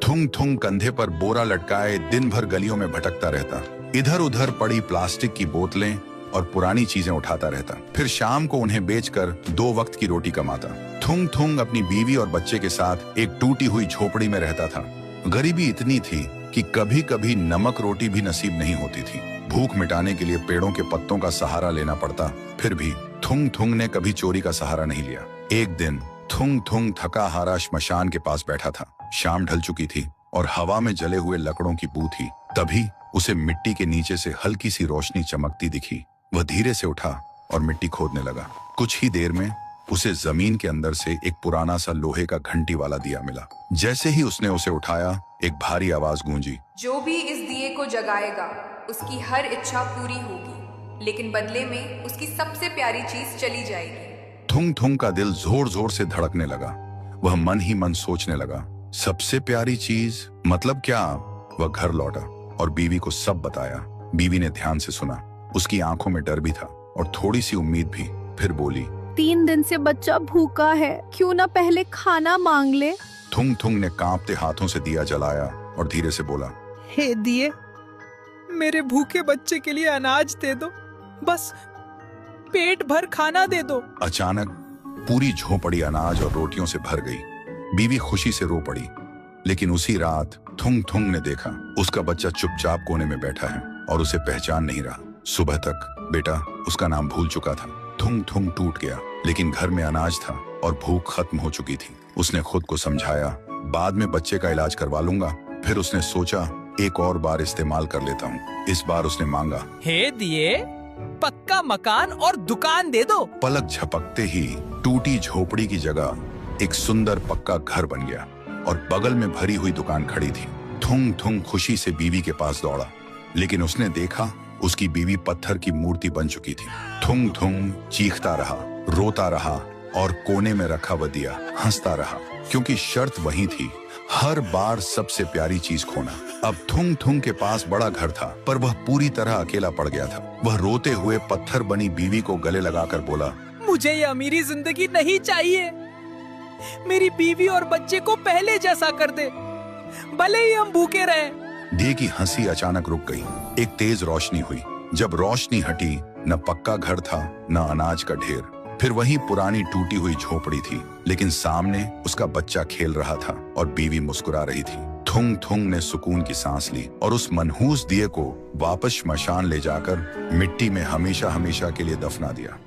थुंग थुंग कंधे पर बोरा लटकाए दिन भर गलियों में भटकता रहता। इधर उधर पड़ी प्लास्टिक की बोतलें और पुरानी चीजें उठाता रहता। फिर शाम को उन्हें बेचकर 2 वक्त की रोटी कमाता। थुंग थुंग अपनी बीवी और बच्चे के साथ एक टूटी हुई झोपड़ी में रहता था। गरीबी इतनी थी कि कभी कभी नमक रोटी भी नसीब नहीं होती थी। भूख मिटाने के लिए पेड़ों के पत्तों का सहारा लेना पड़ता। फिर भी थुंग थुंग ने कभी चोरी का सहारा नहीं लिया। एक दिन थुंग थुंग थका हारा श्मशान के पास बैठा था। शाम ढल चुकी थी और हवा में जले हुए लकड़ों की बू थी। तभी उसे मिट्टी के नीचे से हल्की सी रोशनी चमकती दिखी। वह धीरे से उठा और मिट्टी खोदने लगा। कुछ ही देर में उसे जमीन के अंदर से एक पुराना सा लोहे का घंटी वाला दिया मिला। जैसे ही उसने उसे उठाया, एक भारी आवाज गूंजी, जो भी इस दिए को जगाएगा उसकी हर इच्छा पूरी होगी, लेकिन बदले में उसकी सबसे प्यारी चीज चली जाएगी। थुंग थुंग का दिल जोर जोर से धड़कने लगा। वह मन ही मन सोचने लगा, सबसे प्यारी चीज मतलब क्या? वह घर लौटा और बीवी को सब बताया। बीवी ने ध्यान से सुना। उसकी आंखों में डर भी था और थोड़ी सी उम्मीद भी। फिर बोली, 3 दिन से बच्चा भूखा है, क्यों ना पहले खाना मांग ले। थुंग थुंग ने कांपते हाथों से दिया जलाया और धीरे से बोला, हे दिए, मेरे भूखे बच्चे के लिए अनाज दे दो, बस पेट भर खाना दे दो। अचानक पूरी झोपड़ी अनाज और रोटियों से भर गई। बीवी खुशी से रो पड़ी। लेकिन उसी रात थुंग थुंग ने देखा उसका बच्चा चुपचाप कोने में बैठा है और उसे पहचान नहीं रहा। सुबह तक बेटा उसका नाम भूल चुका था। थुंग थुंग टूट गया, लेकिन घर में अनाज था और भूख खत्म हो चुकी थी। उसने खुद को समझाया, बाद में बच्चे का इलाज करवा लूंगा। फिर उसने सोचा, एक और बार इस्तेमाल कर लेता हूँ। इस बार उसने मांगा, हे दिए, पक्का मकान और दुकान दे दो। पलक झपकते ही टूटी झोपड़ी की जगह एक सुंदर पक्का घर बन गया और बगल में भरी हुई दुकान खड़ी थी। थुंग थुंग खुशी से बीवी के पास दौड़ा, लेकिन उसने देखा उसकी बीवी पत्थर की मूर्ति बन चुकी थी। थुंग थुंग चीखता रहा, रोता रहा और कोने में रखा वह दिया हंसता रहा, क्योंकि शर्त वही थी, हर बार सबसे प्यारी चीज खोना। अब थुंग थुंग के पास बड़ा घर था, पर वह पूरी तरह अकेला पड़ गया था। वह रोते हुए पत्थर बनी बीवी को गले लगाकर बोला, मुझे ये अमीरी जिंदगी नहीं चाहिए। मेरी बीवी और बच्चे को पहले जैसा कर दे, भले ही हम भूखे रहें। दिए की हंसी अचानक रुक गई। एक तेज रोशनी हुई। जब रोशनी हटी, न पक्का घर था न अनाज का ढेर। फिर वही पुरानी टूटी हुई झोपड़ी थी, लेकिन सामने उसका बच्चा खेल रहा था और बीवी मुस्कुरा रही थी। थुंग थुंग ने सुकून की सांस ली और उस मनहूस दिए को वापस श्मशान ले जाकर मिट्टी में हमेशा हमेशा के लिए दफना दिया।